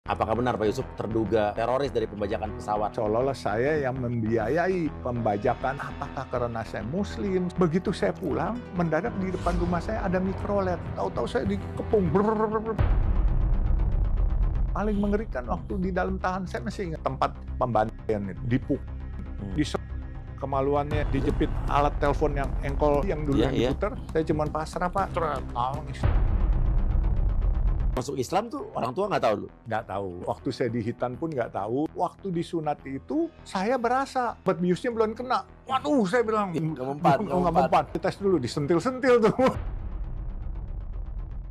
Apakah benar Pak Yusuf terduga teroris dari pembajakan pesawat? Seolah-olah saya yang membiayai pembajakan. Apakah karena saya Muslim? Begitu saya pulang, mendadak di depan rumah saya ada mikrolet. Tahu-tahu saya dikepung. Paling mengerikan waktu di dalam tahan, saya masih ingat tempat pembantaian itu. Dipuk, kemaluannya dijepit alat telepon yang engkol yang dulu yang diputar. Saya cuma pasrah Pak, nangis. Masuk Islam tuh orang tua nggak tahu dulu? Nggak tahu. Waktu saya di Hitan pun nggak tahu. Waktu disunat itu, saya berasa biusnya belum kena. Waduh, saya bilang. Nggak mempan. Dites dulu, disentil-sentil tuh.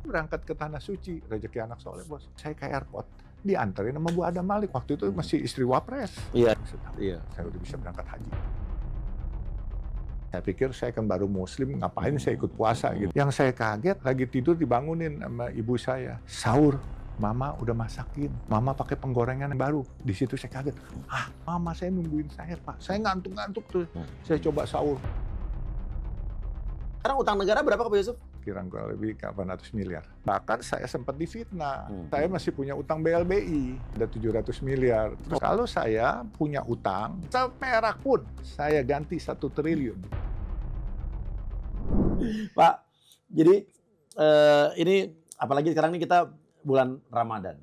Berangkat ke Tanah Suci, rezeki anak soleh bos. Saya ke airport, diantarin sama Bu Adam Malik. Waktu itu masih istri Wapres. Iya. Saya udah bisa berangkat haji. Saya pikir saya kan baru Muslim, ngapain saya ikut puasa gitu. Yang saya kaget, lagi tidur dibangunin sama ibu saya. Sahur, mama udah masakin. Mama pakai penggorengan yang baru. Di situ saya kaget. Mama saya nungguin saya Pak. Saya ngantuk-ngantuk tuh. Saya coba sahur. Sekarang utang negara berapa Pak Yusuf? Kurang lebih 800 miliar. Bahkan saya sempat difitnah. Saya masih punya utang BLBI, ada 700 miliar. Terus kalau saya punya utang, seperak pun saya ganti 1 triliun. Pak, jadi ini apalagi sekarang ini kita bulan Ramadan.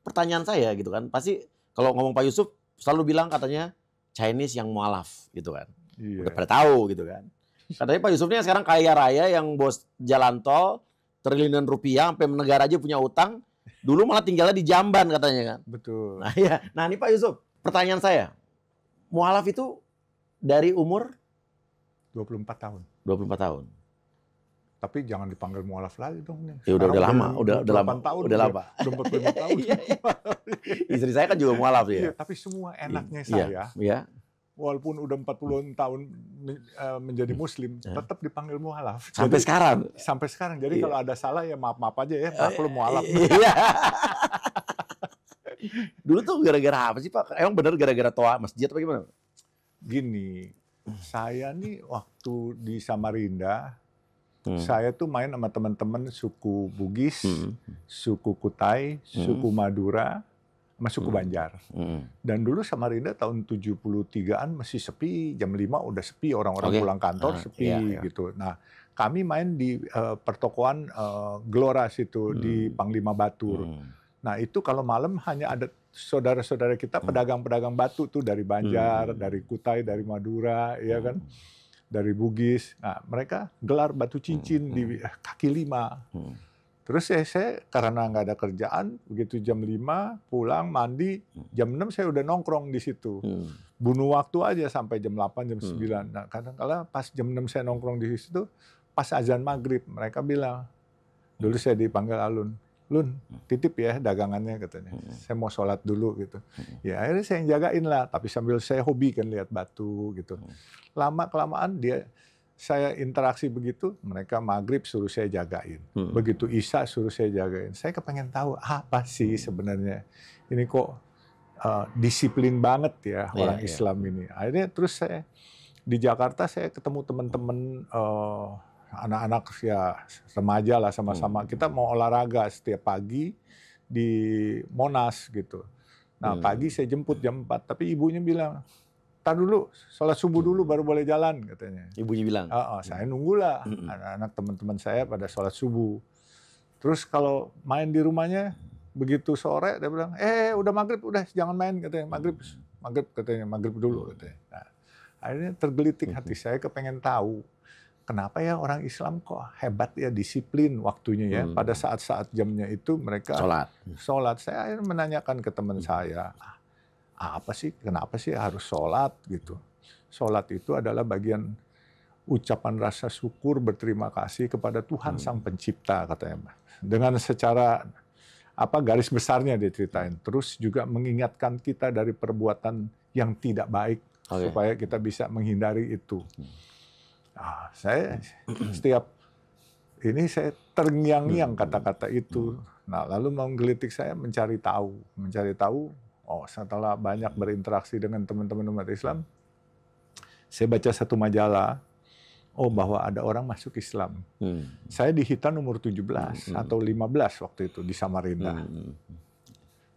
Pertanyaan saya gitu kan, pasti kalau ngomong Pak Yusuf selalu bilang katanya Chinese yang mualaf gitu kan. Iya. Udah pada tahu gitu kan. Katanya Pak Yusuf ini sekarang kaya raya yang bos jalan tol, triliunan rupiah, sampai negara aja punya utang. Dulu malah tinggalnya di Jamban katanya kan. Betul. Nah ya, nah ini Pak Yusuf, pertanyaan saya, mualaf itu dari umur 24 tahun. 24 tahun. Tapi jangan dipanggil mualaf lagi dong. Ya udah lama, udah lama. Tahun, udah lama. Udah 45 tahun. Istri saya kan juga mualaf ya. Iya, tapi semua enaknya saya. Iya. Walaupun udah 40 tahun menjadi Muslim, tetap dipanggil mualaf. Sampai sekarang. Sampai sekarang. Jadi kalau ada salah ya maaf-maaf aja ya, maklum mualaf. Iya. Dulu tuh gara-gara apa sih Pak? Emang bener gara-gara toa masjid apa gimana? Gini, saya nih waktu di Samarinda, saya tuh main sama teman-teman suku Bugis, suku Kutai, suku Madura, sama suku Banjar. Dan dulu Samarinda tahun 73-an masih sepi, jam 5 udah sepi, orang-orang pulang kantor sepi gitu. Nah, kami main di pertokoan Gelora situ di Panglima Batur. Nah, itu kalau malam hanya ada saudara-saudara kita pedagang-pedagang batu tuh dari Banjar, dari Kutai, dari Madura, ya kan, dari Bugis. Nah, mereka gelar batu cincin di kaki 5. Terus saya karena nggak ada kerjaan, begitu jam 5 pulang mandi, jam 6 saya udah nongkrong di situ. Bunuh waktu aja sampai jam 8, jam 9. Nah, kadang-kala pas jam 6 saya nongkrong di situ, pas azan maghrib mereka bilang, dulu saya dipanggil Alun, Lun, titip ya dagangannya katanya. Saya mau sholat dulu gitu. Ya akhirnya saya yang jagain lah, tapi sambil saya hobi kan lihat batu gitu. Lama-kelamaan saya interaksi begitu, mereka maghrib suruh saya jagain. Begitu Isya suruh saya jagain. Saya kepengen tahu apa sih sebenarnya. Ini kok disiplin banget ya orang Islam ini. Akhirnya terus saya di Jakarta saya ketemu teman-teman anak-anak ya remaja lah sama-sama. Kita mau olahraga setiap pagi di Monas gitu. Nah pagi saya jemput jam 4, tapi ibunya bilang, "Tar dulu, sholat subuh dulu baru boleh jalan," katanya. Ibunya bilang? Saya nunggulah, anak-anak teman-teman saya pada sholat subuh. Terus kalau main di rumahnya, begitu sore dia bilang, udah maghrib, udah jangan main katanya, maghrib katanya, maghrib dulu katanya. Nah, akhirnya tergelitik hati saya, kepengen tahu, kenapa ya orang Islam kok hebat ya, disiplin waktunya ya. Pada saat-saat jamnya itu mereka sholat. Saya akhirnya menanyakan ke teman saya, kenapa sih harus sholat gitu. Sholat itu adalah bagian ucapan rasa syukur, berterima kasih kepada Tuhan Sang Pencipta katanya. Dengan secara garis besarnya dia ceritain. Terus juga mengingatkan kita dari perbuatan yang tidak baik supaya kita bisa menghindari itu. Saya setiap ini saya terngiang-ngiang kata-kata itu. Nah, lalu menggelitik saya mencari tahu. Setelah banyak berinteraksi dengan teman-teman umat Islam, saya baca satu majalah, bahwa ada orang masuk Islam. Saya di Hitan umur 17 atau 15 waktu itu di Samarinda.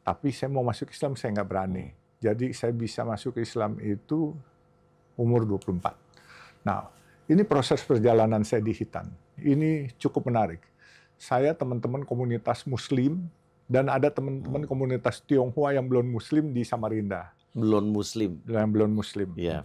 Tapi saya mau masuk Islam, saya nggak berani. Jadi saya bisa masuk Islam itu umur 24. Nah, ini proses perjalanan saya di Hitan. Ini cukup menarik. Saya teman-teman komunitas Muslim, dan ada teman-teman komunitas Tionghoa yang belum Muslim di Samarinda. Belum Muslim. Yang belum Muslim. Iya.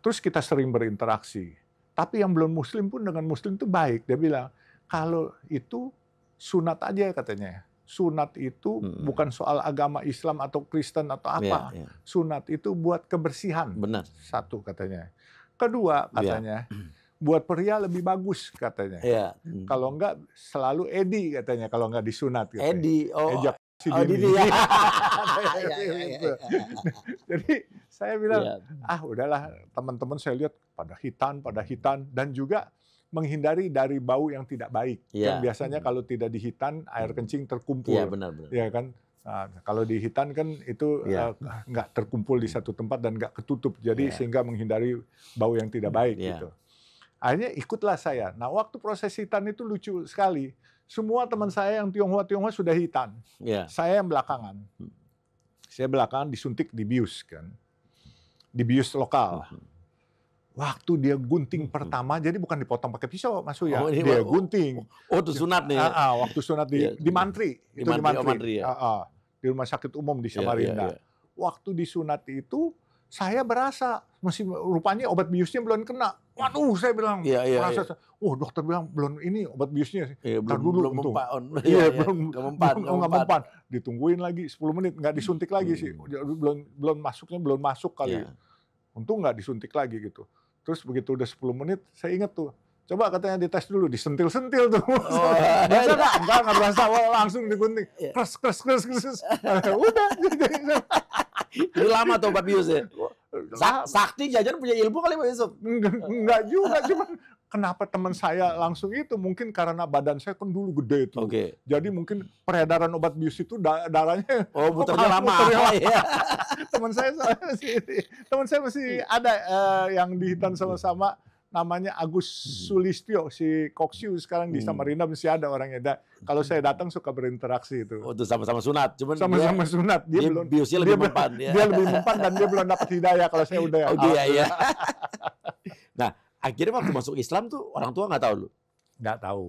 Terus kita sering berinteraksi. Tapi yang belum Muslim pun dengan Muslim itu baik. Dia bilang, kalau itu sunat aja katanya. Sunat itu bukan soal agama Islam atau Kristen atau apa. Sunat itu buat kebersihan. Benar. Satu katanya. Kedua katanya, buat pria lebih bagus katanya. Kalau enggak selalu edi katanya kalau enggak disunat. Katanya. Edi, dini. Jadi saya bilang, udahlah teman-teman saya lihat pada hitan dan juga menghindari dari bau yang tidak baik. Yang biasanya kalau tidak di hitan air kencing terkumpul. Iya benar-benar. Ya kan. Nah, kalau di hitan kan itu nggak terkumpul di satu tempat dan nggak ketutup. Jadi sehingga menghindari bau yang tidak baik gitu. Akhirnya ikutlah saya. Nah waktu proses hitan itu lucu sekali. Semua teman saya yang Tionghoa sudah hitan. Saya yang belakangan. Saya belakangan disuntik di bius kan. Di bius lokal. Waktu dia gunting pertama, jadi bukan dipotong pakai pisau, Mas Uya. Dia gunting. Itu sunat nih. Waktu sunat di Mantri. Itu di Mantri. Di rumah sakit umum di Samarinda. Waktu disunat itu, saya berasa masih rupanya obat biusnya belum kena. Waduh, saya bilang. Merasa, dokter bilang belum ini obat biusnya. Belum mempan. Ditungguin lagi 10 menit, nggak disuntik lagi sih. Belum masuk kali. Untung nggak disuntik lagi gitu. Terus begitu udah 10 menit, saya ingat tuh. Coba katanya dites dulu, disentil-sentil tuh. Biasa nggak berasa, langsung digunting. Kres. Udah. Itu lama tuh obat bius ya? Sakti jajan punya ilmu kali Pak Yusuf? Enggak juga, cuma kenapa teman saya langsung itu? Mungkin karena badan saya kan dulu gede tuh. Jadi mungkin peredaran obat bius itu darahnya muternya lama. Teman saya masih ada yang di Hitan sama-sama, namanya Agus Sulistyo, si Koksiu sekarang di Samarinda masih ada orangnya. Kalau saya datang suka berinteraksi itu. Itu sama-sama sunat, cuman sama-sama sunat. Dia belum, biusnya lebih mempan. Dia lebih mempan dan dia belum dapat hidayah kalau saya udah. Iya. Nah, akhirnya waktu masuk Islam tuh orang tua nggak tahu lu? Nggak tahu.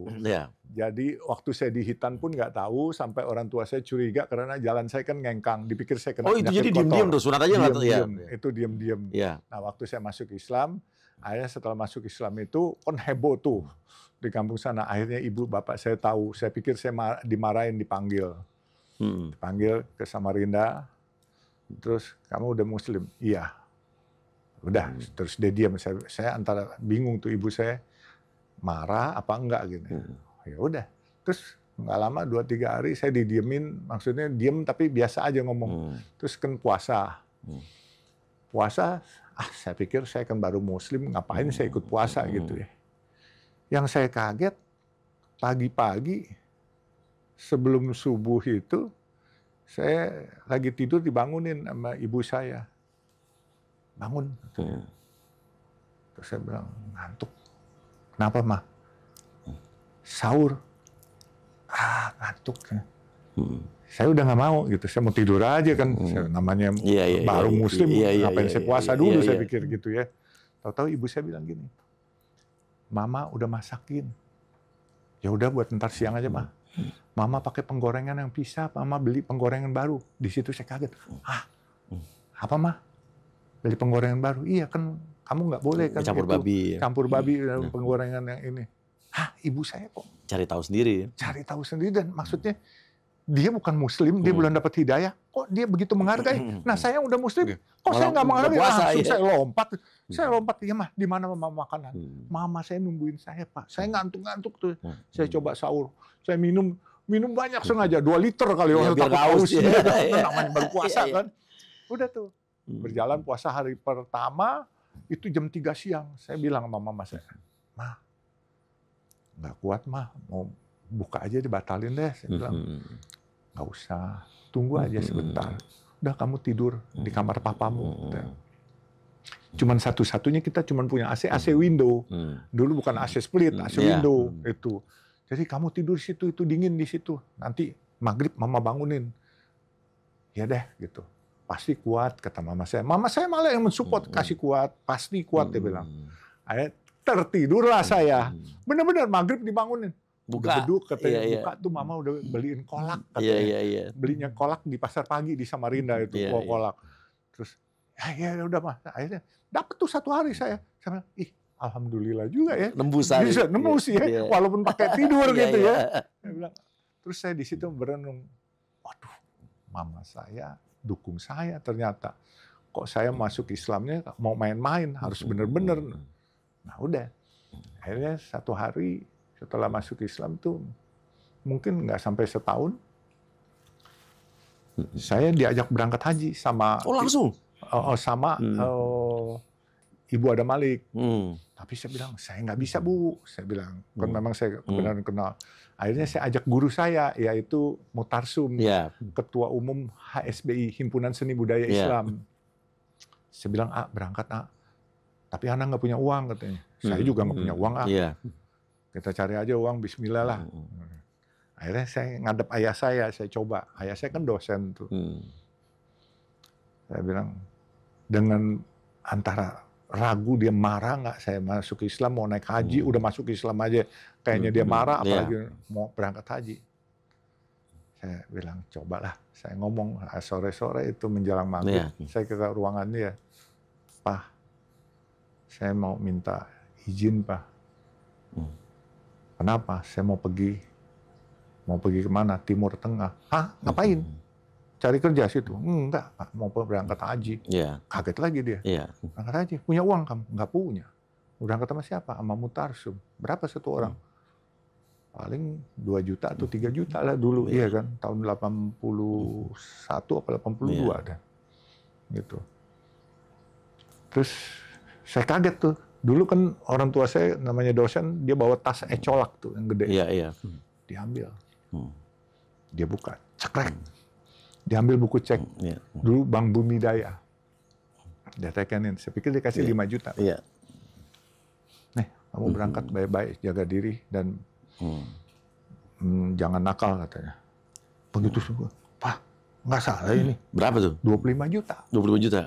Jadi waktu saya di Hitan pun nggak tahu, sampai orang tua saya curiga karena jalan saya kan ngengkang, dipikir saya kena itu jadi diem-diem tuh, sunat aja nggak tahu ya? Itu diem-diem. Nah waktu saya masuk Islam, akhirnya setelah masuk Islam itu kan heboh tuh di kampung sana. Akhirnya ibu bapak saya tahu, saya pikir saya dimarahin, dipanggil ke Samarinda. Terus kamu udah Muslim? Iya. Udah, terus dia diam. Saya antara bingung tuh, ibu saya marah apa enggak gitu. Ya udah. Terus nggak lama 2-3 hari saya didiemin, maksudnya diem tapi biasa aja ngomong. Terus kan puasa. Puasa, saya pikir saya kan baru Muslim, ngapain saya ikut puasa gitu ya. Yang saya kaget, pagi-pagi sebelum subuh itu, saya lagi tidur dibangunin sama ibu saya. Bangun. Terus saya bilang, ngantuk. Kenapa, Ma? Sahur. Ngantuk. Saya udah nggak mau gitu. Saya mau tidur aja kan. Namanya baru Muslim, ngapain saya puasa dulu, saya pikir gitu ya. Tahu-tahu ibu saya bilang gini, Mama udah masakin. Ya udah buat ntar siang aja, Ma. Mama pakai penggorengan yang pisah, Mama beli penggorengan baru. Di situ saya kaget. Apa, Ma? Beli penggorengan baru? Iya kan, kamu nggak boleh kan. Campur babi. Campur babi penggorengan yang ini. Ibu saya kok. Cari tahu sendiri. Cari tahu sendiri, dan maksudnya dia bukan Muslim, dia belum dapat hidayah, kok dia begitu menghargai. Nah saya udah Muslim, kok saya nggak menghargai? Langsung saya lompat. Saya lompat, ya Mah, di mana Mama makanan? Mama saya nungguin saya, Pak. Saya ngantuk-ngantuk tuh. Saya coba sahur. Saya minum banyak sengaja, 2 liter kali. Biar haus. Namanya baru puasa kan. Udah tuh. Berjalan puasa hari pertama, itu jam 3 siang. Saya bilang sama Mama saya, Ma, nggak kuat, Ma. Mau buka aja dibatalin deh. Saya bilang, nggak usah. Tunggu aja sebentar. Udah kamu tidur di kamar papamu. Cuman satu-satunya kita cuman punya AC window. Dulu bukan AC split, AC window itu. Jadi kamu tidur di situ, itu dingin di situ. Nanti maghrib Mama bangunin. ya deh gitu. Pasti kuat, kata mama saya. Mama saya malah yang mensupport, kasih kuat, pasti kuat, dia bilang. Akhirnya tertidurlah saya. Benar-benar maghrib dibangunin. Udah Buka. beduk, katanya Iya. buka tuh mama udah beliin kolak, Iya. katanya. Belinya kolak di pasar pagi di Samarinda itu, kolak. Terus, ya udah mah. Akhirnya dapat tuh 1 hari saya. Saya bilang, alhamdulillah juga ya. Nembus Bisa nembus ya, walaupun pakai tidur gitu ya. Saya bilang, terus saya di situ berenung, waduh, mama saya dukung saya ternyata. Kok saya masuk Islamnya mau main-main, harus bener-bener. Nah udah, akhirnya 1 hari setelah masuk Islam tuh, mungkin nggak sampai setahun, saya diajak berangkat haji sama. Oh langsung? Sama Ibu Ada Malik. Tapi saya bilang, saya nggak bisa Bu. Saya bilang, kan memang saya kebenaran kenal. Akhirnya saya ajak guru saya, yaitu Mutarsum, Ketua Umum HSBI, Himpunan Seni Budaya Islam. Saya bilang, berangkat tapi anak nggak punya uang, katanya. Saya juga nggak punya uang, Kita cari aja uang, bismillah lah. Akhirnya saya ngadep ayah saya coba. Ayah saya kan dosen tuh. Saya bilang, dengan antara ragu dia marah nggak saya masuk Islam, mau naik haji, udah masuk Islam aja kayaknya dia marah, apalagi mau berangkat haji. Saya bilang cobalah, saya ngomong sore-sore itu menjelang maghrib, saya ke ruangan dia, Pak, saya mau minta izin Pak. Kenapa? Saya mau pergi kemana? Timur Tengah. Hah? Ngapain? Cari kerja situ? Enggak, Pak. Mau berangkat haji. Kaget lagi dia. Berangkat haji. Punya uang kamu? Enggak punya. Berangkat sama siapa? Sama Mutarsum. Berapa satu orang? Paling 2 juta atau 3 juta lah dulu. Iya kan? Tahun 81 atau 82 ada. Gitu. Terus saya kaget tuh. Dulu kan orang tua saya namanya dosen, dia bawa tas ecolak tuh yang gede. Diambil. Dia buka. Cekrek. Diambil buku cek, dulu Bank Bumidaya. Dia tekenin, saya pikir dia kasih 5 juta. Nih, kamu berangkat baik-baik, jaga diri, dan jangan nakal, katanya. Begitu semua, Pak, nggak salah ini. Berapa tuh? 25 juta. 25 juta?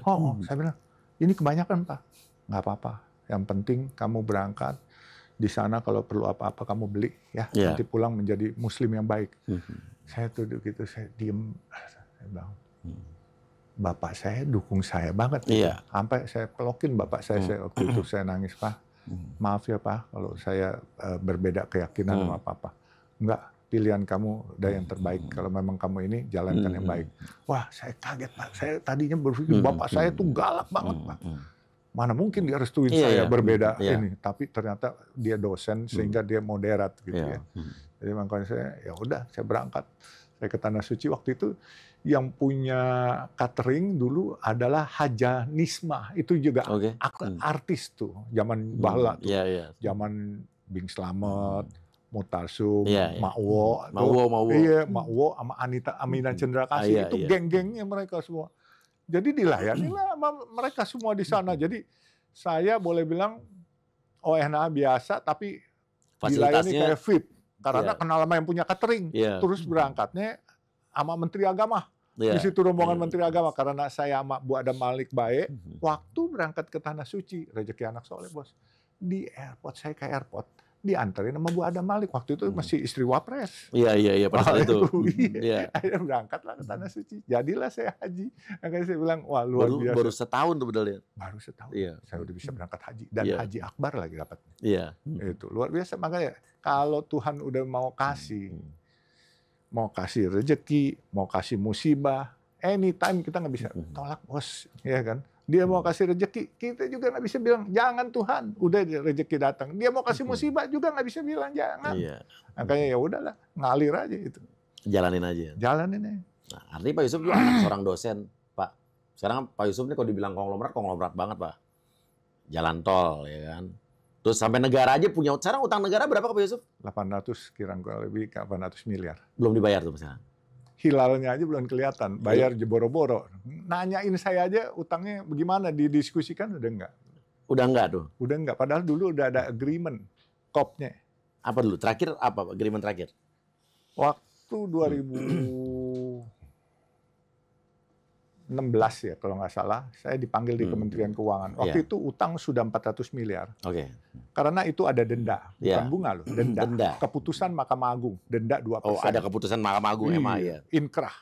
Saya bilang, ini kebanyakan Pak. Nggak apa-apa, yang penting kamu berangkat, di sana kalau perlu apa-apa kamu beli, ya. Nanti pulang menjadi muslim yang baik. Saya tuh gitu, saya diem. Saya bilang, bapak saya dukung saya banget. Sampai saya pelokin bapak saya waktu itu saya nangis, Pak. Maaf ya Pak, kalau saya berbeda keyakinan sama Papa. Enggak, pilihan kamu udah yang terbaik. Kalau memang kamu ini jalankan yang baik. Wah, saya kaget Pak. Saya tadinya berpikir bapak saya tuh galak banget Pak. Mana mungkin dia restuin saya berbeda ini. Tapi ternyata dia dosen sehingga dia moderat gitu ya. Jadi makanya saya, ya udah, saya berangkat. Saya ke Tanah Suci waktu itu. Yang punya catering dulu adalah Haja Nisma, itu juga artis tuh, zaman Bala tuh, zaman Bing Slamet, Mutarsum, Makwo, Makwo sama Amina Cendrakasih, itu geng-gengnya mereka semua. Jadi dilayanilah sama mereka semua di sana. Jadi saya boleh bilang ONA biasa, tapi dilayani kayak VIP, karena kenal sama yang punya catering. Terus berangkatnya sama Menteri Agama. Di situ rombongan Menteri Agama, karena saya sama Bu Adam Malik baik, waktu berangkat ke Tanah Suci, rezeki anak soleh bos, di airport, saya ke airport, diantarin sama Bu Adam Malik, waktu itu masih istri Wapres. Iya, pada saat itu. Akhirnya berangkatlah ke Tanah Suci, jadilah saya haji. Makanya saya bilang, wah luar biasa. Baru setahun tuh betul ya? Baru setahun, saya udah bisa berangkat haji, dan haji akbar lagi dapatnya. Itu luar biasa, makanya kalau Tuhan udah mau kasih rezeki, mau kasih musibah, anytime kita nggak bisa tolak bos, ya kan? Dia mau kasih rezeki, kita juga nggak bisa bilang jangan Tuhan, udah rezeki datang. Dia mau kasih musibah juga nggak bisa bilang jangan. Makanya ya udahlah, ngalir aja itu. Jalanin aja. Jalanin aja. Nah, artinya Pak Yusuf juga anak seorang dosen, Pak. Sekarang Pak Yusuf ini kalau dibilang konglomerat banget, Pak. Jalan tol, ya kan? Terus sampai negara aja punya, sekarang utang negara berapa Pak Yusuf? 800 kira-kira lebih 800 miliar. Belum dibayar tuh sekarang? Hilalnya aja belum kelihatan, bayar boro-boro. Nanyain saya aja utangnya bagaimana, didiskusikan udah enggak. Udah enggak tuh? Udah enggak, padahal dulu udah ada agreement, kopnya. Apa dulu? Terakhir apa agreement terakhir? Waktu 16 ya kalau nggak salah, saya dipanggil di Kementerian Keuangan. Waktu itu utang sudah 400 miliar. Oke. Karena itu ada denda, bukan bunga loh, denda. Denda. Keputusan Mahkamah Agung, denda 2%. Oh, ada keputusan Mahkamah Agung MA ya. Inkrah.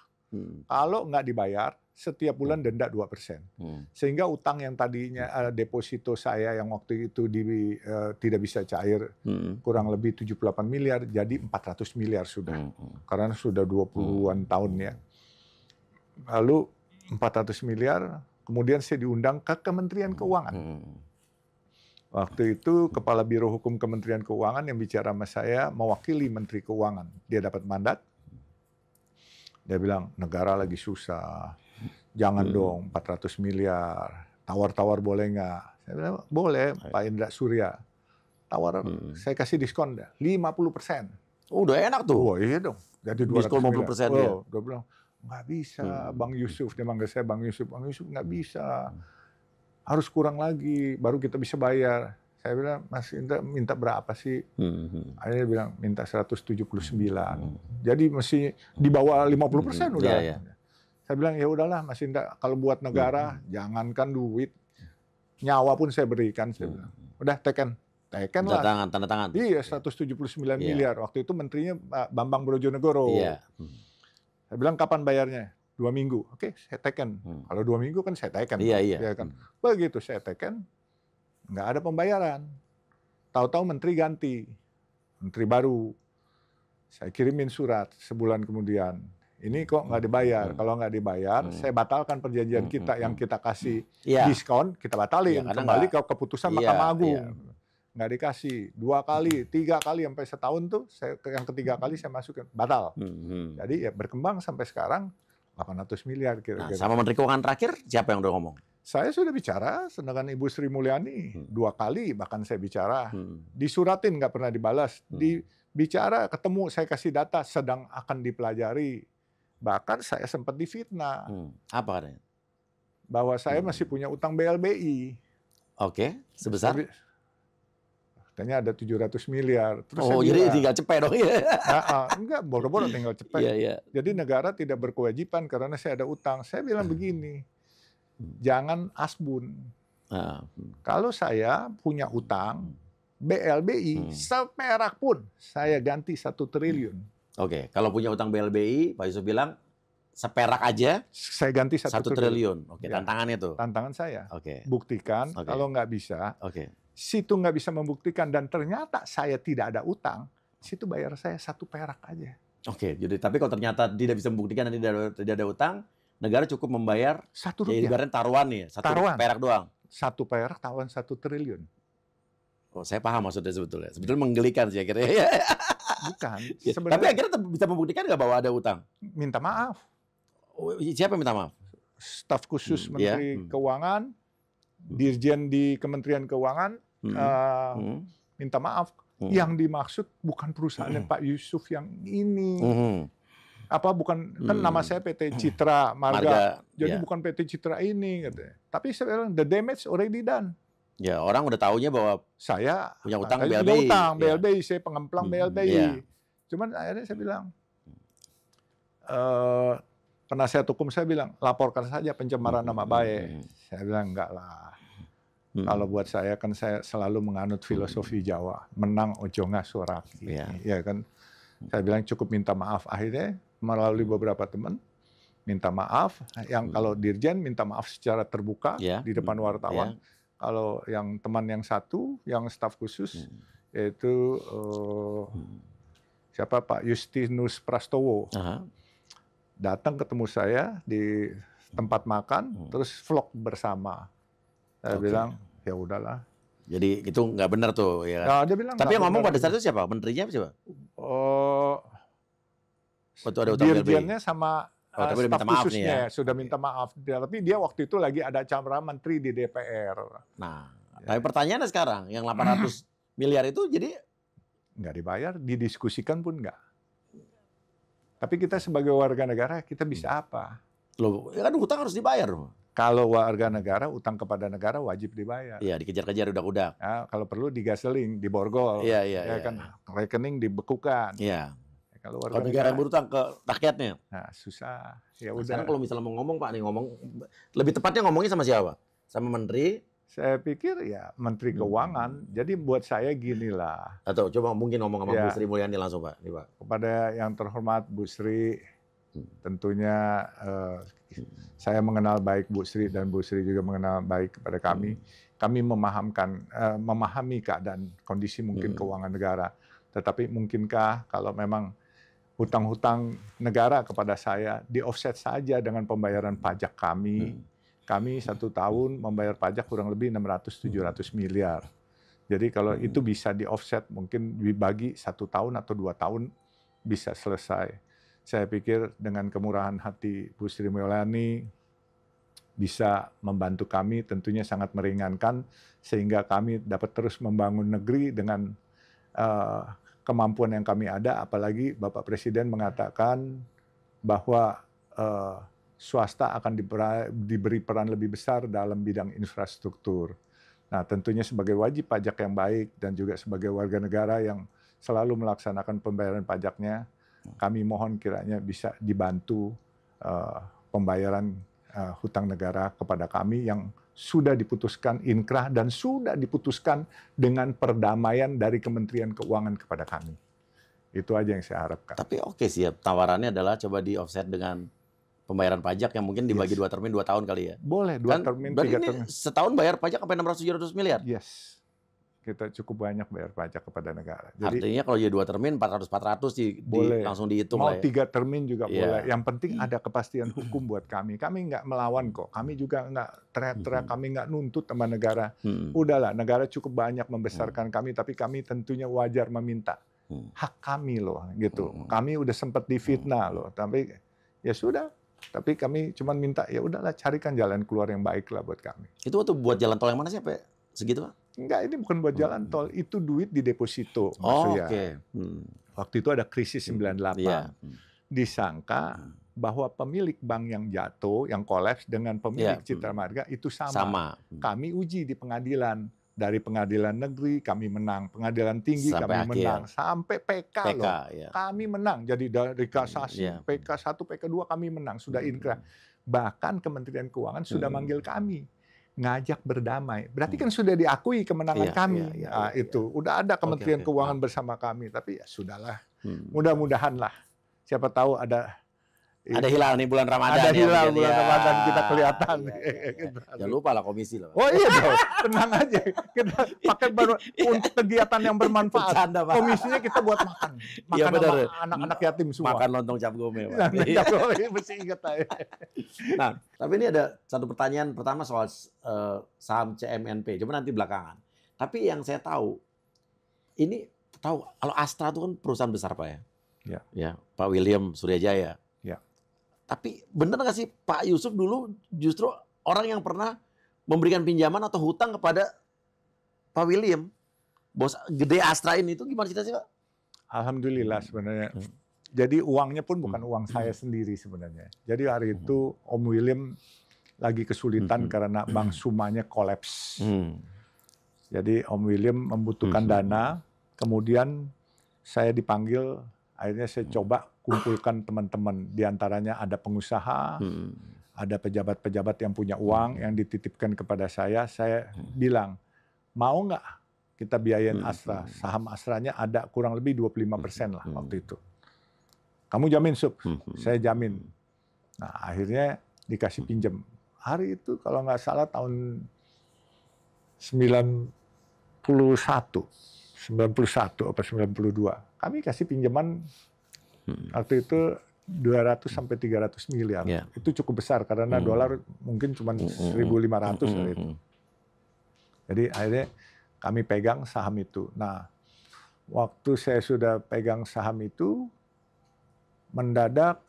Kalau nggak dibayar, setiap bulan denda 2%. Sehingga utang yang tadinya deposito saya yang waktu itu tidak bisa cair, kurang lebih 78 miliar, jadi 400 miliar sudah. Karena sudah 20-an tahun ya. Lalu 400 miliar, kemudian saya diundang ke Kementerian Keuangan. Waktu itu Kepala Biro Hukum Kementerian Keuangan yang bicara sama saya mewakili Menteri Keuangan. Dia dapat mandat. Dia bilang, negara lagi susah. Jangan dong 400 miliar. Tawar-tawar boleh nggak? Saya bilang, boleh Pak Indra Surya. Tawar, saya kasih diskon 50%. Oh, udah enak tuh. Oh iya dong. Jadi 200 diskon 50% miliar. ya. Dia bilang, nggak bisa, Bang Yusuf. Dia manggil saya Bang Yusuf. Bang Yusuf nggak bisa. Harus kurang lagi, baru kita bisa bayar. Saya bilang, Mas Indra minta berapa sih? Akhirnya dia bilang, minta 179. Jadi mesti di bawah 50% udah. Saya bilang, ya udahlah Mas Indra, kalau buat negara, jangankan duit, nyawa pun saya berikan. Saya bilang, udah teken lah. Tanda tangan. Iya, 179 miliar. Waktu itu menterinya Bambang Brojonegoro. Saya bilang, kapan bayarnya? 2 minggu. Oke, saya teken. Kalau 2 minggu kan saya teken. Ya kan? Begitu saya teken, nggak ada pembayaran. Tahu-tahu menteri ganti. Menteri baru. Saya kirimin surat sebulan kemudian. Ini kok nggak dibayar. Kalau nggak dibayar, saya batalkan perjanjian kita yang kita kasih diskon, kita batalin. Kembali ke keputusan Mahkamah Agung. Nggak dikasih 2 kali, 3 kali, sampai setahun tuh, yang ketiga kali saya masukin, batal. Jadi ya berkembang sampai sekarang 800 miliar kira-kira. Nah, sama Menteri Keuangan terakhir, siapa yang udah ngomong? Saya sudah bicara dengan Ibu Sri Mulyani 2 kali, bahkan saya bicara. Disuratin nggak pernah dibalas. Bicara, ketemu, saya kasih data, sedang akan dipelajari. Bahkan saya sempat difitnah. Apa katanya? Bahwa saya masih punya utang BLBI. Oke, sebesar? Katanya ada 700 miliar. Terus jadi tinggal cepet dong ya? Enggak, boro-boro tinggal cepet. Jadi negara tidak berkewajiban karena saya ada utang. Saya bilang begini, jangan asbun. Kalau saya punya utang, BLBI seperak pun saya ganti 1 triliun. Oke, kalau punya utang BLBI, Pak Yusuf bilang seperak aja, saya ganti 1 triliun. Oke, tantangannya tuh. Tantangan saya. Oke. Buktikan, kalau nggak bisa, situ nggak bisa membuktikan dan ternyata saya tidak ada utang, situ bayar saya 1 perak aja. Oke, jadi tapi kalau ternyata tidak bisa membuktikan dan tidak ada utang, negara cukup membayar 1 rupiah. Ya ibaratnya taruhan nih, 1 perak doang. 1 perak taruhan 1 triliun. Oh, saya paham maksudnya sebetulnya. Sebetulnya menggelikan sih akhirnya. Bukan. Tapi akhirnya bisa membuktikan nggak bahwa ada utang? Minta maaf. Oh, siapa yang minta maaf? Staf khusus Menteri Keuangan, Dirjen di Kementerian Keuangan, minta maaf. Yang dimaksud bukan perusahaan Pak Yusuf yang ini. Bukan, kan nama saya PT Citra Marga. Jadi bukan PT Citra ini. Katanya. Tapi sebenarnya the damage already done. Ya, orang udah taunya bahwa saya punya utang BLBI. BLBI. BLBI, saya pengemplang BLBI. Cuman akhirnya saya bilang, penasihat hukum saya bilang, laporkan saja pencemaran nama baik. Saya bilang, enggak lah. Kalau buat saya kan saya selalu menganut filosofi Jawa, menang ojo ngasoraki. Ya kan, saya bilang cukup minta maaf. Akhirnya melalui beberapa teman minta maaf. Yang kalau Dirjen minta maaf secara terbuka di depan wartawan. Kalau yang teman yang satu, yang staf khusus, yaitu siapa Pak Justinus Prastowo, datang ketemu saya di tempat makan, terus vlog bersama. Saya bilang, ya udahlah. Jadi itu nggak benar tuh ya. Nah, dia bilang, tapi yang ngomong pada saat itu siapa? Menterinya siapa? Waktu ada utang Dirjennya sama tapi staf khususnya ya. sudah minta maaf. Tapi dia waktu itu lagi ada acara menteri di DPR. Nah, tapi pertanyaannya sekarang, yang 800 miliar itu jadi nggak dibayar, didiskusikan pun nggak. Tapi kita sebagai warga negara, kita bisa apa? Loh, kan utang harus dibayar. Kalau warga negara, utang kepada negara wajib dibayar. Iya, dikejar-kejar udak-udak. Kalau perlu digaseling, diborgol. Iya. Kan rekening dibekukan. Iya. Kalau Kalau negara yang berutang ke rakyatnya. nah susah. Ya Nah, udah. sekarang kalau misalnya mau ngomong Pak nih, lebih tepatnya ngomongnya sama siapa? Sama menteri? Saya pikir ya Menteri Keuangan. Jadi buat saya ginilah. Atau coba mungkin ngomong sama Ya. Bu Sri Mulyani langsung Pak. Nih, Pak. Kepada yang terhormat Bu Sri, tentunya saya mengenal baik Bu Sri dan Bu Sri juga mengenal baik kepada kami. Kami memahami keadaan kondisi mungkin keuangan negara. Tetapi mungkinkah kalau memang hutang-hutang negara kepada saya di-offset saja dengan pembayaran pajak kami. Kami 1 tahun membayar pajak kurang lebih 600-700 miliar. Jadi kalau itu bisa di-offset mungkin dibagi 1 tahun atau 2 tahun bisa selesai. Saya pikir dengan kemurahan hati Bu Sri Mulyani bisa membantu kami, tentunya sangat meringankan sehingga kami dapat terus membangun negeri dengan kemampuan yang kami ada. Apalagi Bapak Presiden mengatakan bahwa swasta akan diberi peran lebih besar dalam bidang infrastruktur. Nah, tentunya sebagai wajib pajak yang baik dan juga sebagai warga negara yang selalu melaksanakan pembayaran pajaknya, kami mohon kiranya bisa dibantu pembayaran hutang negara kepada kami yang sudah diputuskan inkrah dan sudah diputuskan dengan perdamaian dari Kementerian Keuangan kepada kami. Itu aja yang saya harapkan. Tapi oke sih ya, tawarannya adalah coba di-offset dengan pembayaran pajak yang mungkin dibagi 2 termin 2 tahun kali ya. Boleh 2 termin, 3 termin. Setahun bayar pajak sampai 600-700 miliar? Yes. Kita cukup banyak bayar pajak kepada negara. Jadi, artinya kalau jadi 2 termin 400-400 langsung dihitung mau lah ya. 3 termin juga boleh. Yang penting ada kepastian hukum buat kami. Kami nggak melawan kok. Kami juga nggak teriak-teriak. Kami nggak nuntut sama negara. Udahlah, negara cukup banyak membesarkan kami, tapi kami tentunya wajar meminta hak kami loh, gitu. Kami udah sempat difitnah loh, tapi ya sudah. Tapi kami cuma minta ya udahlah, carikan jalan keluar yang baik lah buat kami. Itu waktu buat jalan tol yang mana sih Pak? Segitu Pak? Enggak, ini bukan buat jalan tol, itu duit di deposito. Oh, maksudnya. oke. Waktu itu ada krisis 98. Iya. Disangka bahwa pemilik bank yang jatuh, yang kolaps dengan pemilik Citra Marga itu sama. Kami uji di pengadilan. Dari pengadilan negeri kami menang, pengadilan tinggi sampai kami menang, sampai PK loh. Ya. Kami menang. Jadi dari kasasi PK 1, PK 2 kami menang, sudah inkrah. Bahkan Kementerian Keuangan sudah manggil kami. Ngajak berdamai. Berarti kan sudah diakui kemenangan kami. Itu udah ada Kementerian Keuangan bersama kami. Tapi ya sudahlah. Mudah-mudahan lah. Siapa tahu ada hilal nih bulan Ramadan. Ada hilal bulan Ramadan kita kelihatan. Jangan lupa lah komisi loh. Oh iya dong, tenang aja. Kita pakai baru untuk kegiatan yang bermanfaat. Bercanda, Pak. Komisinya kita buat makan. Iya, Makan benar. sama anak-anak yatim semua. Makan lontong cap gome. Pak. Mesti ingat aja. Nah, tapi ini ada satu pertanyaan pertama soal saham CMNP. Coba nanti belakangan. Tapi yang saya tahu, kalau Astra itu kan perusahaan besar Pak ya. Ya, Pak William Suryajaya. Ya. Tapi benar nggak sih Pak Yusuf dulu justru orang yang pernah memberikan pinjaman atau hutang kepada Pak William, bos gede Astra ini, itu gimana cerita sih Pak? Alhamdulillah sebenarnya. Jadi uangnya pun bukan uang saya sendiri sebenarnya. Jadi hari itu Om William lagi kesulitan karena Bank Sumanya kolaps. Jadi Om William membutuhkan dana, kemudian saya dipanggil, akhirnya saya coba kumpulkan teman-teman, diantaranya ada pengusaha, ada pejabat-pejabat yang punya uang yang dititipkan kepada saya bilang, mau nggak kita biayain Astra? Saham Astranya ada kurang lebih 25% lah waktu itu. Kamu jamin, Sup? Saya jamin. Nah, akhirnya dikasih pinjam. Hari itu kalau nggak salah tahun 91 atau 92, kami kasih pinjaman waktu itu 200 sampai 300 miliar. Itu cukup besar karena dolar mungkin cuma 1.500 hari itu. Jadi akhirnya kami pegang saham itu. Nah, waktu saya sudah pegang saham itu, mendadak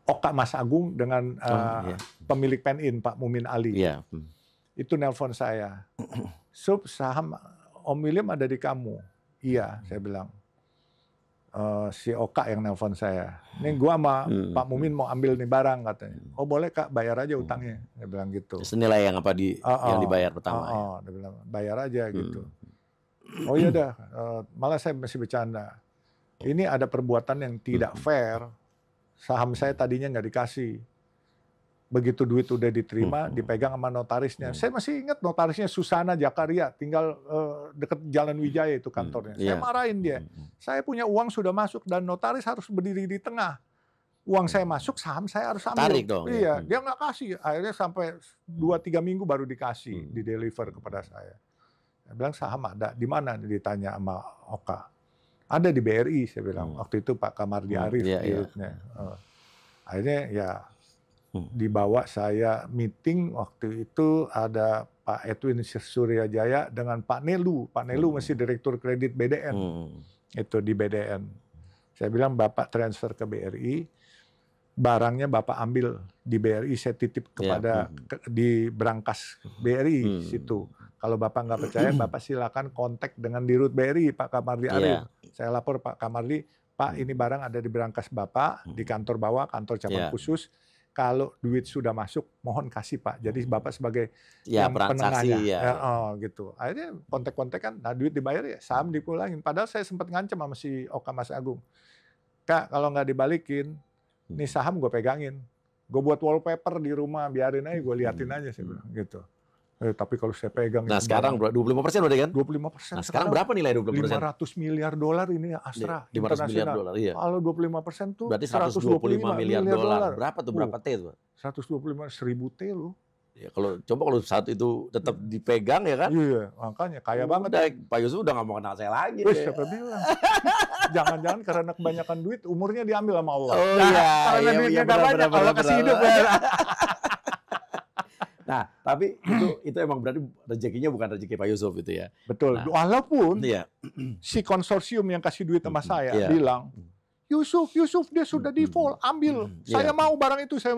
Oka Mas Agung dengan pemilik PenIN Pak Mumin Ali. Itu nelpon saya. Sup, saham Om William ada di kamu. Iya, saya bilang. Si Oka yang nelpon saya. Nih gua sama Pak Mumin mau ambil nih barang katanya. Oh boleh Kak, bayar aja utangnya. Dia bilang gitu. Senilai yang apa yang dibayar pertama. Dia bilang bayar aja gitu. Oh iya dah, malah saya masih bercanda. ini ada perbuatan yang tidak fair. Saham saya tadinya nggak dikasih. Begitu duit udah diterima, dipegang sama notarisnya. Saya masih ingat notarisnya Susana Jakaria, tinggal deket Jalan Wijaya itu kantornya. Saya marahin dia. Saya punya uang sudah masuk dan notaris harus berdiri di tengah. Uang saya masuk, saham saya harus ambil. Tarik dong. Iya, dia nggak kasih. Akhirnya sampai 2-3 minggu baru dikasih, di-deliver kepada saya. Saya bilang saham ada. Di mana? Ditanya sama Oka. Ada di BRI, saya bilang. Waktu itu Pak Kamardi Arif dirutnya. Akhirnya ya dibawa saya meeting, waktu itu ada Pak Edwin Suryajaya dengan Pak Nelu. Pak Nelu masih Direktur Kredit BDN. Itu di BDN. Saya bilang Bapak transfer ke BRI, barangnya Bapak ambil di BRI, saya titip kepada di brankas BRI situ. Kalau Bapak nggak percaya, Bapak silakan kontak dengan Dirut BRI, Pak Kamardi Arif. Saya lapor Pak Kamardi, Pak ini barang ada di brankas Bapak, di kantor bawah, kantor cabang khusus. Kalau duit sudah masuk, mohon kasih Pak. Jadi Bapak sebagai yang penengahnya. Gitu. Akhirnya kontak-kontak kan, nah duit dibayar ya, saham dipulangin. Padahal saya sempat ngancam sama si Oka Mas Agung. Kak, kalau nggak dibalikin, nih saham gue pegangin. Gue buat wallpaper di rumah, biarin aja, gue liatin aja. Saya bilang gitu. Tapi kalau saya pegang... Nah sekarang 25% berarti kan? 25%. Nah sekarang berapa nilai 25%? $500 miliar ini Astra. 500 miliar dolar, iya. Kalau 25% tuh berarti 125 miliar dolar. Berapa tuh, berapa T tuh? 125.000 T loh. Ya, kalau saat itu tetap dipegang ya kan? Iya, makanya kaya banget. Pak Yusuf udah nggak mau kenal saya lagi. Siapa bilang? Jangan-jangan karena kebanyakan duit, umurnya diambil sama Allah. Oh iya. Karena duitnya nggak banyak, Allah kasih hidup ya. Nah, tapi itu emang berarti rezekinya bukan rezeki Pak Yusuf itu ya. Betul. Nah, walaupun si konsorsium yang kasih duit sama saya bilang, Yusuf dia sudah default, ambil. Saya mau barang itu, saya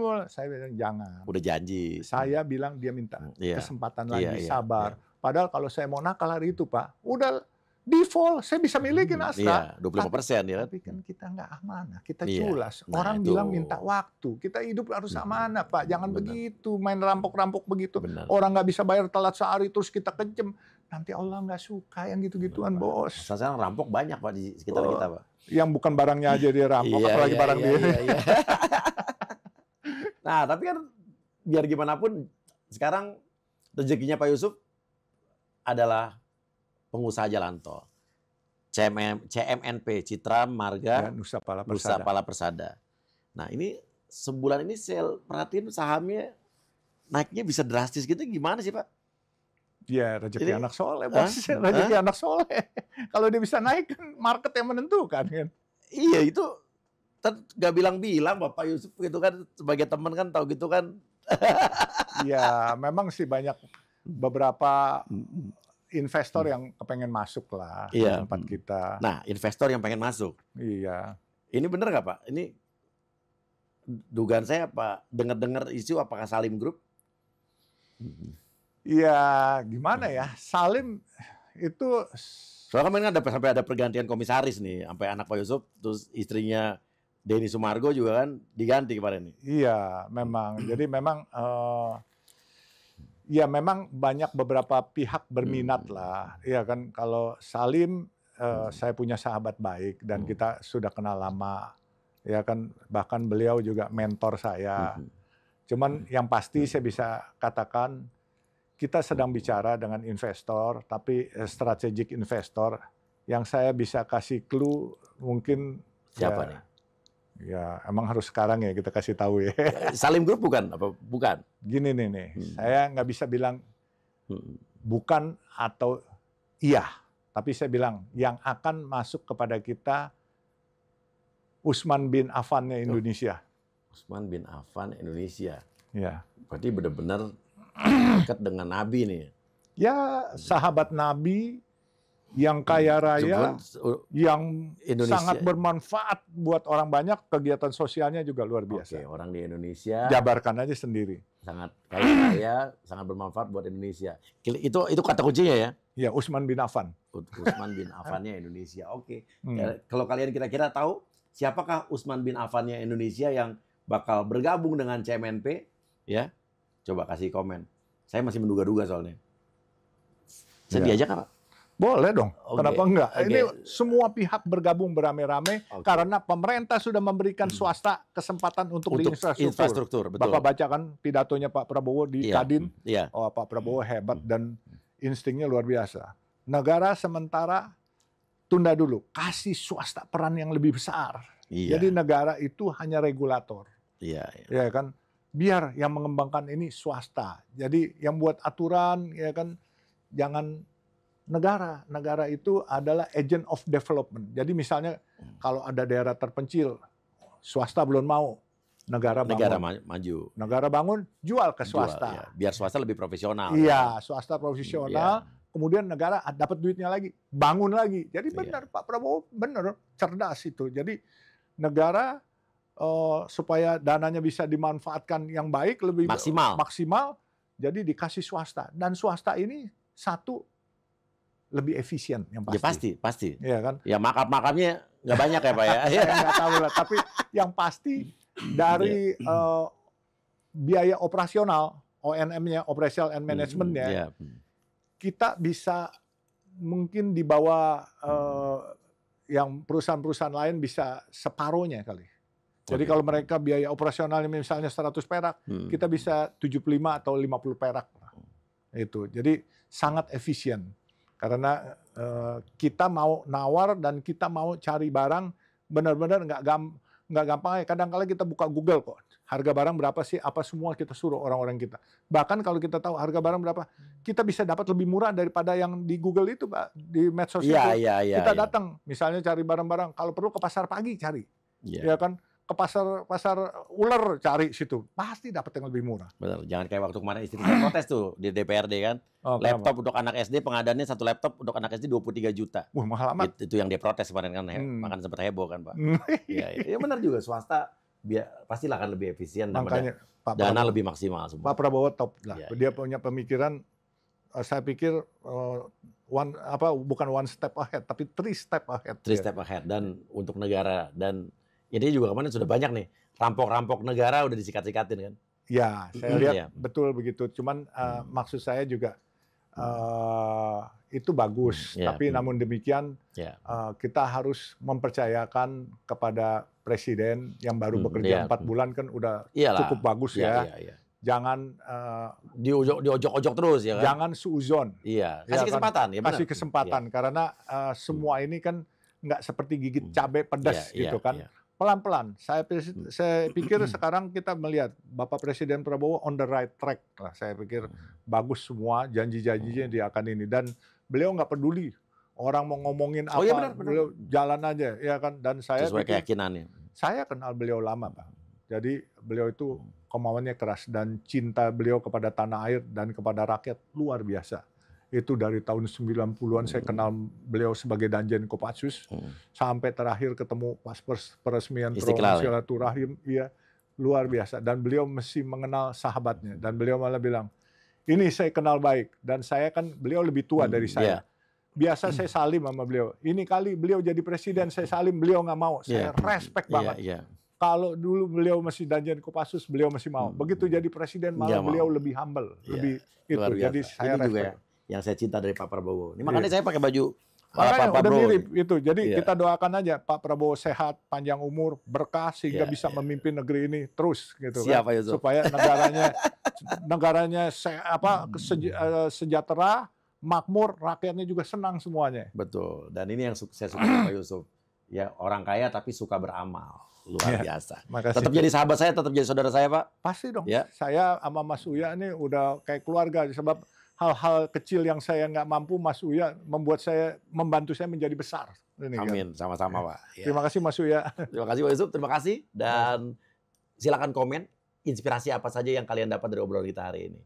bilang jangan. Udah janji. Saya bilang dia minta kesempatan lagi, sabar. Padahal kalau saya mau nakal hari itu Pak, udah default, saya bisa milikin Astra. 25% ya kan? Tapi kan kita nggak amanah, kita culas. Orang bilang minta waktu, kita hidup harus amanah Pak. Jangan begitu, main rampok-rampok begitu. Orang nggak bisa bayar telat sehari terus kita kejem. Nanti Allah nggak suka yang gitu-gituan bos. Sekarang rampok banyak Pak di sekitar kita Pak. Yang bukan barangnya aja dia rampok, apalagi barang dia. Nah tapi kan biar gimana pun sekarang rezekinya Pak Yusuf adalah pengusaha jalan tol. CMNP, Citra Marga Nusa Pala Persada. Nah ini sebulan ini saya perhatiin sahamnya naiknya bisa drastis gitu, gimana sih Pak? Ya rezeki anak soleh bos, rezeki anak soleh. Kalau dia bisa naik kan market yang menentukan kan. Iya itu nggak bilang-bilang Bapak Yusuf gitu kan, sebagai teman kan tahu gitu kan. Ya memang sih banyak beberapa investor yang kepengen masuk lah di tempat kita. Nah investor yang pengen masuk. Iya. Ini bener nggak Pak? Ini dugaan saya Pak, dengar-dengar isu apakah Salim Group? Iya, gimana ya? Salim itu soalnya kemarin sampai ada pergantian komisaris nih, sampai anak Pak Yusuf, terus istrinya Denny Sumargo juga kan diganti kemarin nih. Iya, memang. Jadi memang ya memang banyak beberapa pihak berminat lah. Iya kan, kalau Salim saya punya sahabat baik dan kita sudah kenal lama. Ya kan, bahkan beliau juga mentor saya. Cuman yang pasti saya bisa katakan kita sedang bicara dengan investor, tapi strategic investor yang saya bisa kasih clue mungkin siapa nih? Ya emang harus sekarang ya kita kasih tahu ya. Salim Group bukan apa? Bukan. Gini nih, saya nggak bisa bilang bukan atau iya, tapi saya bilang yang akan masuk kepada kita Utsman bin Affan-nya Indonesia. Utsman bin Affan Indonesia. Ya. Berarti benar-benar dekat dengan Nabi nih. Ya, sahabat Nabi yang kaya raya, yang sangat bermanfaat buat orang banyak, kegiatan sosialnya juga luar biasa. Oke, orang di Indonesia. Jabarkan aja sendiri. Sangat kaya raya, sangat bermanfaat buat Indonesia. Itu kata kuncinya ya? Ya, Utsman bin Affan. Utsman bin Affan-nya Indonesia. Oke. Ya, kalau kalian kira-kira tahu siapakah Utsman bin Affan-nya Indonesia yang bakal bergabung dengan CMNP, ya? Coba kasih komen. Saya masih menduga-duga soalnya. Saya diajak nggak Pak? Boleh dong, kenapa enggak? Oke. Ini semua pihak bergabung beramai-ramai karena pemerintah sudah memberikan swasta kesempatan untuk di infrastruktur. Betul. Bapak baca kan pidatonya Pak Prabowo di Kadin. Iya. Oh, Pak Prabowo hebat dan instingnya luar biasa. Negara sementara tunda dulu, kasih swasta peran yang lebih besar. Iya. Jadi negara itu hanya regulator. Iya. Ya kan? Biar yang mengembangkan ini swasta. Jadi yang buat aturan ya kan jangan negara. Negara itu adalah agent of development. Jadi misalnya kalau ada daerah terpencil, swasta belum mau, negara bangun. Negara maju. Negara bangun, jual ke swasta. Jual, ya. Biar swasta lebih profesional. Iya, swasta profesional. Kemudian negara dapat duitnya lagi, bangun lagi. Jadi benar, Pak Prabowo benar, cerdas itu. Jadi negara supaya dananya bisa dimanfaatkan yang baik, lebih maksimal, jadi dikasih swasta. Dan swasta ini satu, lebih efisien yang pasti. Ya pasti. Iya kan? Ya makamnya nggak banyak ya Pak ya. Saya nggak tahu lah. Tapi yang pasti dari biaya operasional, ONM-nya, Operational and Management-nya, kita bisa mungkin di bawah yang perusahaan-perusahaan lain bisa separuhnya kali. Jadi kalau mereka biaya operasionalnya misalnya 100 perak, kita bisa 75 atau 50 perak. Itu. Jadi sangat efisien. Karena kita mau nawar dan kita mau cari barang benar-benar nggak gampang. Kadang-kala kita buka Google kok. Harga barang berapa sih? Apa semua kita suruh orang-orang kita. Bahkan kalau kita tahu harga barang berapa, kita bisa dapat lebih murah daripada yang di Google itu, Pak. Di medsos itu. Kita datang, misalnya cari barang-barang. Kalau perlu ke pasar pagi cari. Ya kan? Ke pasar ular cari situ, pasti dapat yang lebih murah. Betul, jangan kayak waktu kemarin istri saya protes tuh di DPRD kan. Laptop untuk anak SD, pengadaannya satu laptop untuk anak SD 23 juta. Wah, mahal amat. Itu yang dia protes kemarin kan, makan sempat heboh kan Pak. Iya, benar juga, swasta pastilah akan lebih efisien dan dana lebih maksimal semua. Pak Prabowo top lah. Dia punya pemikiran, saya pikir bukan one step ahead, tapi three step ahead. Three step ahead, dan untuk negara, dan ini juga kemarin sudah banyak nih, rampok-rampok negara udah disikat-sikatin kan? Ya, saya lihat betul begitu. Cuman maksud saya juga itu bagus. Tapi namun demikian kita harus mempercayakan kepada Presiden yang baru bekerja 4 bulan kan udah cukup bagus ya. Jangan diojok-ojok terus ya kan? Jangan suuzon. Iya, kasih kesempatan. Ya, kasih kesempatan karena semua ini kan nggak seperti gigit cabai pedas gitu kan. Pelan-pelan. Saya pikir sekarang kita melihat Bapak Presiden Prabowo on the right track lah. Saya pikir bagus semua janji-janjinya dia akan ini, dan beliau nggak peduli orang mau ngomongin apa, beliau jalan aja ya kan. Dan saya sesuai keyakinannya. Saya kenal beliau lama, Pak. Jadi beliau itu kemauannya keras dan cinta beliau kepada tanah air dan kepada rakyat luar biasa. Itu dari tahun 90-an saya kenal beliau sebagai Danjen Kopassus sampai terakhir ketemu pas peresmian silaturahim, luar biasa. Dan beliau mesti mengenal sahabatnya, dan beliau malah bilang, ini saya kenal baik, dan saya kan beliau lebih tua dari saya. Biasa saya salim sama beliau. Ini kali beliau jadi presiden saya salim, beliau nggak mau. Saya respect banget. Kalau dulu beliau masih Danjen Kopassus, beliau masih mau. Begitu jadi presiden malah beliau lebih humble, lebih itu. Jadi saya respect. Yang saya cinta dari Pak Prabowo. Ini makanya saya pakai baju Pak Prabowo. Mirip itu. Jadi kita doakan aja Pak Prabowo sehat, panjang umur, berkah sehingga bisa memimpin negeri ini terus gitu. Siap, kan. Supaya negaranya sejahtera, makmur, rakyatnya juga senang semuanya. Betul. Dan ini yang saya suka Pak Yusuf. Ya, orang kaya tapi suka beramal. Luar biasa. Tetap jadi sahabat saya, tetap jadi saudara saya, Pak. Pasti dong. Saya sama Mas Uya ini udah kayak keluarga, sebab hal-hal kecil yang saya nggak mampu, Mas Uya membantu saya menjadi besar. Ini, amin, kan? Sama-sama Pak. Terima kasih Mas Uya. Terima kasih Pak Yusuf, terima kasih. Dan silakan komen inspirasi apa saja yang kalian dapat dari obrolan kita hari ini.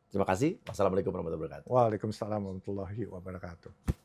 Terima kasih. Wassalamualaikum warahmatullahi wabarakatuh. Waalaikumsalam warahmatullahi wabarakatuh.